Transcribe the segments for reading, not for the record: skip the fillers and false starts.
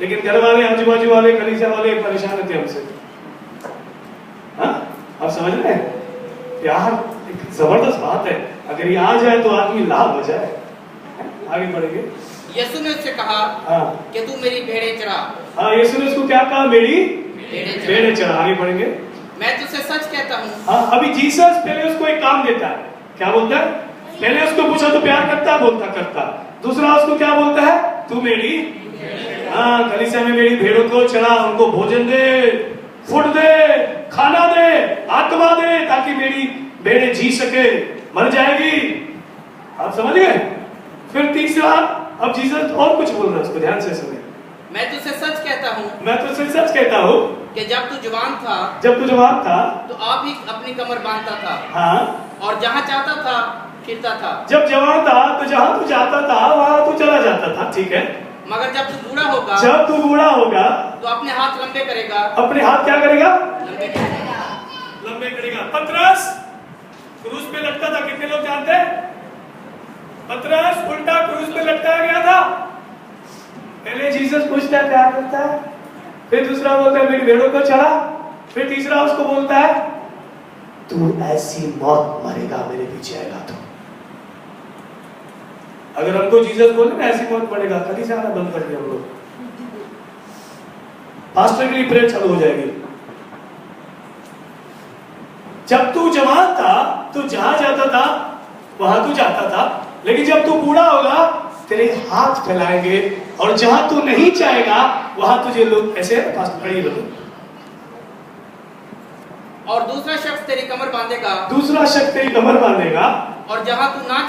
लेकिन घर वाले, आजू बाजू वाले, कलीसिया वाले परेशान रहते हमसे। हाँ, आप समझ रहे हैं यार, एक जबरदस्त बात है। अगर ये आ जाए तो आदमी लाभ हो जाए। आगे बढ़ेंगे। यीशु ने उससे कहा हाँ कि तू मेरी भेड़ें चरा। हाँ, यीशु ने उसको क्या कहा? मेरी भेड़ें चरा। आगे बढ़ेंगे। मैं तुझसे सच कहता हूँ। हाँ, अभी जीसस पहले उसको एक काम देता है। क्या बोलता है? पहले उसको पूछा तो प्यार करता, बोलता करता। दूसरा उसको क्या बोलता है? तू मेरी, हाँ, कलीसिया में मेरी भेड़ों को चरा, उनको भोजन दे, फूड दे, खाना दे, आत्मा दे, ताकि मेरी भेड़ें जी सके। मर जाएगी। आप समझ गए? फिर तीसरा, अब जीसस और कुछ बोल रहा है, उसको ध्यान से सुनिए। मैं तुझसे सच कहता हूँ, मैं तुझसे सच कहता हूँ कि जब तू जवान था तो आप ही अपनी कमर बांधता था। हाँ, और जहाँ चाहता था फिरता था। जब जवान था तो जहाँ तू जाता था वहाँ तू चला जाता था, ठीक है। मगर जब तू बूढ़ा होगा तो अपने हाथ लंबे करेगा। अपने हाथ क्या करेगा? लंबे करेगा। लंबे करेगा। पतरस क्रूस पे लटका था, कितने लोग जानते हैं? पतरस उल्टा क्रूस पे लटकाया गया था। पहले जीसस पूछता है प्यार करता है, फिर दूसरा बोलता है मेरी भेड़ों को चढ़ा, फिर तीसरा उसको बोलता है तू ऐसी मौत मरेगा मेरे पीछे आएगा तो। अगर हमको जीसस बोले ना ऐसी मौत मरेगा, कभी से आना बंद कर दिया हम लोग, पास्टर के लिए प्रेयर चालू हो जाएगी। जब तू जवान था तो जहां जाता था वहां तू जाता था, लेकिन जब तू बूढ़ा होगा तेरे हाथ फैलाएंगे और जहां तू नहीं चाहेगा वहां तुझे लोग ऐसे खड़ी लोग। और दूसरा शख्स तेरी कमर बांधेगा। दूसरा शख्स तेरी कमर बांधेगा। और जहां तू ना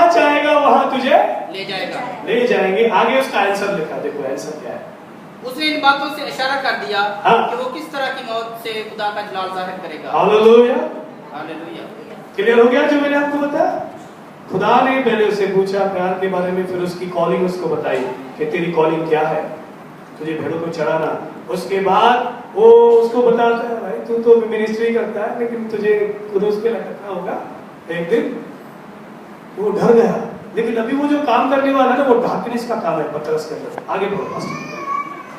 चाहेगा वहां तुझे ले जाएगा। ले जाएंगे। आगे उसका आंसर लिखा, देखो आंसर क्या है। उसने इन बातों से इशारा कर दिया हाँ। कि वो किस तरह की मौत से खुदा का जलाल जाहिर करेगा। हालेलुया। हालेलुया। क्लियर हो गया जो मैंने आपको बताया? खुदा ने पहले उससे पूछा प्यार के बारे में, फिर उसकी कॉलिंग उसको बताई कि तेरी कॉलिंग क्या है, तुझे भेड़ों को चढ़ाना। उसके बाद वो उसको बताता है भाई तू तो मिनिस्ट्री करता है लेकिन तुझे खुद उसके लगता होगा एक दिन। वो डर गया, लेकिन अभी वो जो काम करने वाला है ना वो डार्कनेस का काम है पतरस के अंदर। आगे बढ़ो।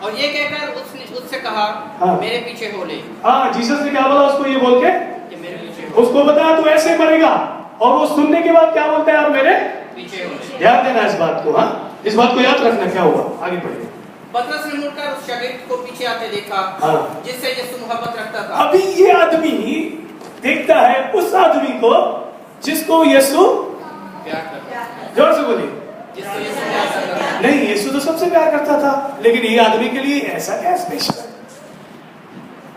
और ये कहकर उसने उससे कहा हाँ। मेरे पीछे हो ले। हाँ, जीसस ने क्या बोला उसको ये बोल के कि मेरे पीछे हो। उसको बताया तू ऐसे मरेगा, और वो सुनने के बाद क्या बोलता है? आप मेरे पीछे हो ले। ध्यान देना इस बात को। हाँ, इस बात को याद रखना। क्या हुआ? आगे बढ़िए। पतरस ने मुड़कर उस शागिर्द को पीछे आते देखा हाँ। जिससे यीशु मोहब्बत रखता था। अभी ये आदमी देखता है उस आदमी को जिसको यीशु प्यार करता। जोर से बोलिए। जिससे यीशु प्यार करता था। नहीं, यीशु तो सबसे प्यार करता था, लेकिन ये आदमी के लिए ऐसा क्या स्पेशल है?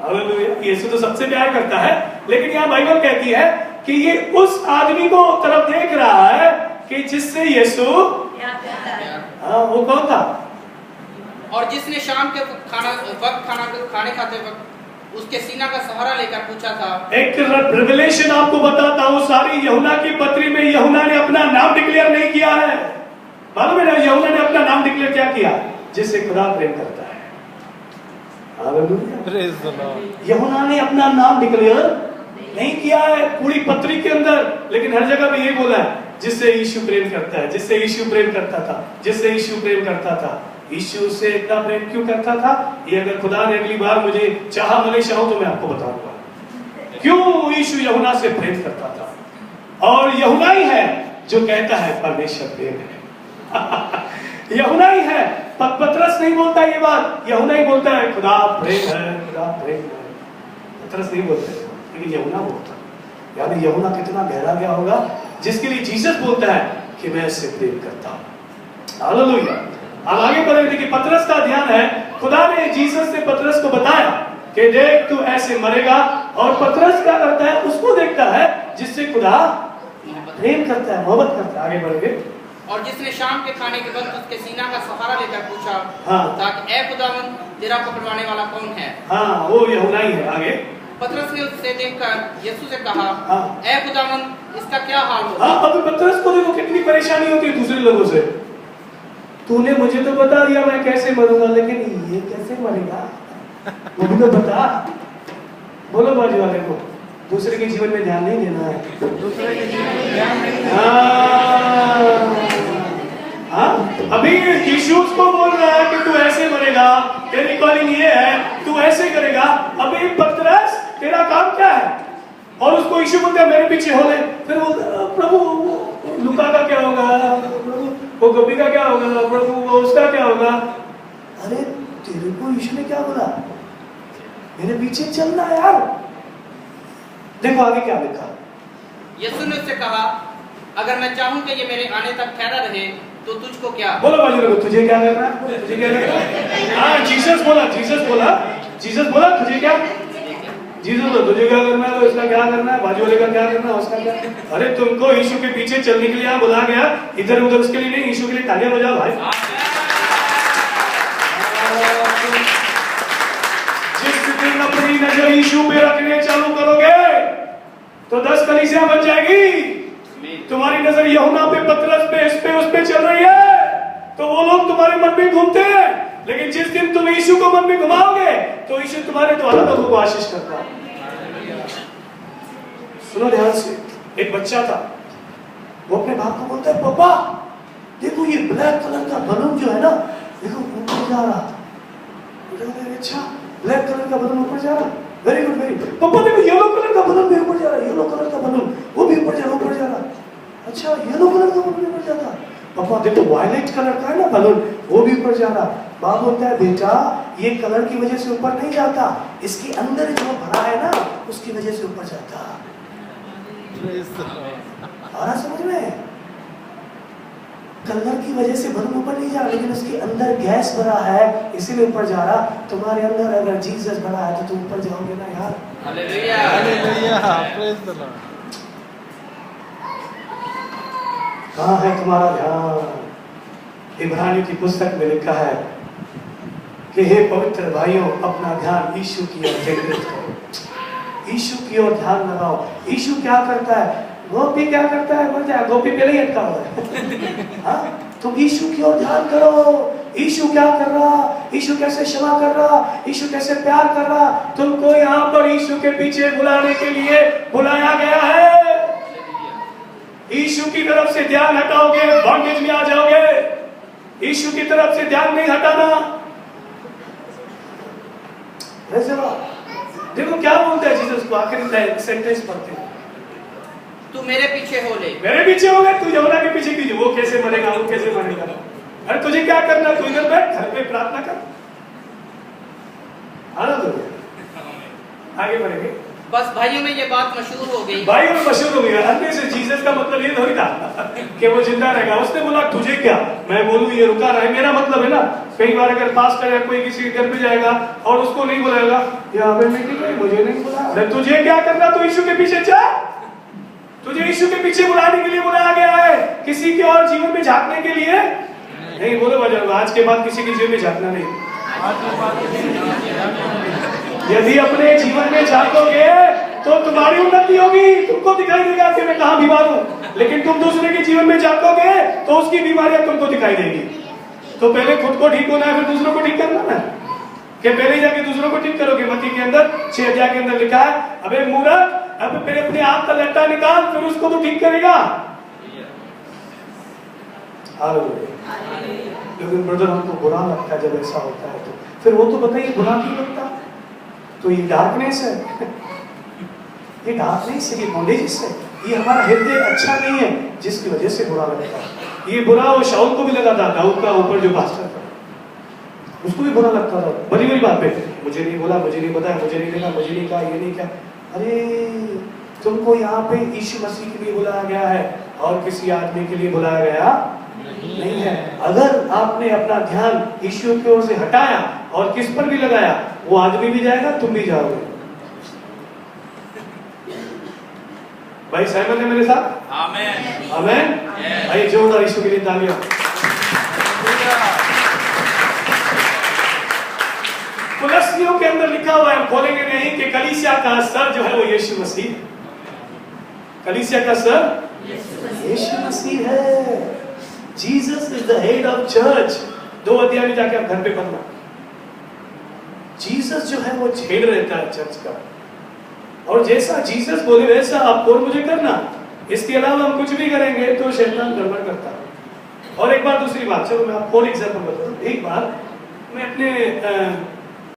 हालेलुया। यीशु तो सबसे प्यार करता है, लेकिन यहाँ बाइबल कहती है कि ये उस आदमी को तरफ देख रहा है कि जिससे यीशु, हाँ, वो कौन था? और जिसने शाम के खाने खाते वक्त उसके सीना का सहारा लेकर पूछा था। एक रिवलेशन आपको बताता हूँ, सारी यूहन्ना की पत्री में यूहन्ना ने अपना नाम डिक्लेयर नहीं किया है। मालूम है ना, यूहन्ना ने अपना नाम डिक्लेयर क्या किया? जिससे खुदा प्रेम करता है। हालेलुया। यूहन्ना ने अपना नाम डिक्लेयर नहीं किया है पूरी पत्री के अंदर, लेकिन हर जगह में ये बोला है जिससे यीशु प्रेम करता है, जिससे यीशु प्रेम करता था, जिससे यीशु प्रेम करता था। यीशु से इतना प्रेम क्यों करता था? ये अगर खुदा ने अगली बार मुझे चाहा मनीषा हो तो मैं आपको बताऊंगा क्यों यीशु यूहन्ना से प्रेम करता था। और यूहन्ना ही है जो कहता है परमेश्वर प्रेम है। यूहन्ना ही है, पतरस नहीं बोलता ये बात, यूहन्ना ही बोलता है खुदा प्रेम है, खुदा प्रेम है। पतरस नहीं बोलता, लेकिन यूहन्ना बोलता। यानी यूहन्ना कितना गहरा गया होगा जिसके लिए जीसस बोलता है कि मैं इससे प्रेम करता हूं। हालेलुया। अब आगे बढ़े। देखिए पतरस का ध्यान है, खुदा ने जीसस से पतरस को बताया कि देख तू ऐसे मरेगा, और पतरस क्या करता है? उसको देखता है जिससे खुदा प्रेम करता है, मोहब्बत करता है। आगे बढ़े। और जिसने शाम के खाने के वक्त उसके सीना का सहारा लेकर पूछा हाँ। था कि ऐ खुदावंद तेरा पकड़वाने वाला कौन है? हाँ, वो यूहन्ना ही है। आगे पतरस ने उससे देखकर यीशु से कहा हाँ। ऐ खुदावंद इसका क्या हाल होगा? हाँ, अभी पतरस को देखो कितनी परेशानी होती है दूसरे लोगों से। तूने मुझे तो बता दिया मैं कैसे मरूंगा, लेकिन ये कैसे मरेगा वो भी तो बता। बोलो बाजू वाले को, दूसरे के जीवन में ध्यान नहीं देना है। दूसरे के जीवन में ध्यान नहीं देना। हाँ, अभी यीशु को बोल रहा है कि कॉलिंग ये है, तू ऐसे करेगा। अबे पतरस, तेरा काम क्या है? और उसको यीशु बोलता है मेरे पीछे हो ले। फिर वो प्रभु लुका का क्या होगा, प्रभु वो गोपी का क्या होगा, प्रभु वो उसका क्या होगा? अरे तेरे को यीशु ने क्या बोला? मेरे पीछे चलना यार। देखो आगे क्या लिखा। यीशु ने उससे कहा, अगर मैं चाहूं कि ये मेरे आने तक ठहरा रहे तो तुझको क्या? बोलो बाजू लोगों, तुझे क्या करना है? तुझे क्या करना है? हाँ जीसस बोला, जीसस बोला, जीसस बोला तुझे क्या? जीसस बोला तुझे क्या करना है, तो इसका क्या करना है, बाजू वाले का क्या करना है, उसका क्या? अरे तुमको यीशु के पीछे चलने के लिए यहाँ बुला गया, इधर उधर उसके लिए नहीं, यीशु के लिए तालियां बजाओ भाई। जिस दिन अपनी नजर यीशु पे रखने चालू करोगे तो 10 कलीसियां बन जाएगी। तुम्हारी नजर यूहन्ना पे, पतरस पे, इस पे, उस पे चल रही है तो वो लोग तुम्हारे मन में घूमते हैं। लेकिन जिस दिन तुम यीशु को मन में घुमाओगे तो यीशु तुम्हारे द्वारा लोगों को आशीष करता है। सुनो ध्यान से, एक बच्चा था, वो अपने बाप को बोलता है, पापा देखो ये ब्लैक कलर का बलून जो है ना, देखो ऊपर जा रहा। अच्छा ब्लैक कलर का बलून ऊपर जा रहा, वेरी गुड वेरी गुड। पापा देखो येलो कलर का बलून भी ऊपर जा रहा, येलो कलर का बलून वो भी ऊपर जा रहा। अच्छा येलो कलर का बलून ऊपर जाता। पापा देखो वायलेट कलर का है ना बलून, वो भी ऊपर जा रहा। बाप बोलता है, बेटा ये कलर की वजह से ऊपर नहीं जाता, इसके अंदर जो भरा है ना उसकी वजह से ऊपर जाता। आ रहा समझ में? कलर की वजह से बलून ऊपर नहीं जा रहा, लेकिन उसके अंदर गैस भरा है इसीलिए ऊपर जा रहा। तुम्हारे अंदर अगर जीसस भरा है तो तुम ऊपर जाओगे ना यार। Hallelujah, hallelujah, praise the Lord. कहाँ है तुम्हारा ध्यान? इब्रानियों की पुस्तक में लिखा है कि हे पवित्र भाइयों, अपना ध्यान यीशु की ओर केंद्रित करो, यीशु की ओर ध्यान लगाओ। यीशु क्या करता है? गोपी क्या करता है? मर जाए, गोपी पहले ही अटका हुआ है। हाँ? तुम यीशु की ओर ध्यान करो। यीशु क्या कर रहा, यीशु कैसे क्षमा कर रहा, यीशु कैसे प्यार कर रहा। तुमको यहाँ पर यीशु के पीछे बुलाने के लिए बुलाया गया है। यीशु की तरफ से ध्यान हटाओगे बॉन्डेज में आ जाओगे। यीशु की तरफ से ध्यान नहीं हटाना। देखो क्या बोलता है जीसस को आखिरी सेंटेंस पढ़ते हैं, तू मेरे पीछे हो ले। मेरे पीछे हो गए, तू यूहन्ना के पीछे कीजिए। वो कैसे मरेगा, वो कैसे मरेगा? अरे तुझे क्या करना, तू इधर बैठ, घर पे प्रार्थना कर। आना तुझे आगे बढ़ेंगे। बस भाइयों में ये बात मशहूर हो गई। भाई में मशहूर हो गया। अन्य से जीसस का मतलब ये थोड़ी था कि वो जिंदा रहेगा। उसने बोला तुझे क्या, मैं बोलूं ये रुका रहे, मेरा मतलब है ना। कई बार अगर पास्टर या कोई किसी घर पे जाएगा और उसको नहीं बुलाएगा, यहाँ पे मीटिंग है मुझे नहीं बुला। अरे तुझे क्या करना, तू यीशु के पीछे चल। तुझे यीशु के पीछे बुलाने के लिए बुलाया गया है, किसी के और जीवन में झांकने के लिए नहीं। बोलो बजाओ, आज के बाद किसी के जीवन में झांकना नहीं। यदि अपने जीवन में झांकोगे तो तुम्हारी उन्नति होगी, तुमको दिखाई देगा कि मैं कहाँ बीमार हूँ। लेकिन तुम दूसरे के जीवन में झांकोगे तो उसकी बीमारियां तुमको दिखाई देगी। तो पहले खुद को ठीक होना है, फिर दूसरों को ठीक करना है कि पहले जाके दूसरों को ठीक करोगे। मत्ती के अंदर 6 अध्याय के अंदर लिखा है, अबे मूर्ख, अब पहले अपने आप का लट्टा निकाल, फिर उसको तो ठीक करेगा। लेकिन ब्रदर हमको बुरा लगता है जब ऐसा होता है। तो फिर वो तो बताइए बुरा क्यों लगता? तो ये डार्कनेस है, ये डार्कनेस है, ये बॉन्डेज है, ये हमारा हृदय अच्छा नहीं है जिसकी वजह से बुरा लगता है। ये बुरा वो शाऊल को भी लगा था, दाऊद का ऊपर जो पास्टर था उसको भी बुरा लगता था। बड़ी बड़ी बात पे मुझे नहीं बोला, मुझे नहीं बताया, मुझे नहीं देखा, मुझे नहीं कहा, ये नहीं क्या। अरे तुमको यहाँ पे यीशु मसीह के लिए बुलाया गया है और किसी आदमी के लिए बुलाया गया नहीं है। अगर आपने अपना ध्यान यीशु की ओर से हटाया और किस पर भी लगाया, वो आदमी भी जाएगा, तुम भी जाओगे। भाई सहमत है मेरे साथ? आमीन, आमीन। भाई जोरदार यीशु के लिए तालियां। कुलस्सियों के अंदर लिखा हुआ है, बोलेंगे नहीं कि कलीसिया का सर जो है वो यीशु मसीह। कलीसिया का सर यीशु मसीह है। Jesus is the head of church. 2 अध्याय में जाके आप घर पे पढ़ना। जीसस जो है वो हेड रहता है चर्च का, और जैसा जीसस बोले वैसा आपको और मुझे करना। इसके अलावा हम कुछ भी करेंगे तो शैतान गड़बड़ करता है। और एक बार दूसरी बात, चलो मैं आपको और एग्जांपल बताता हूँ। एक बार मैं अपने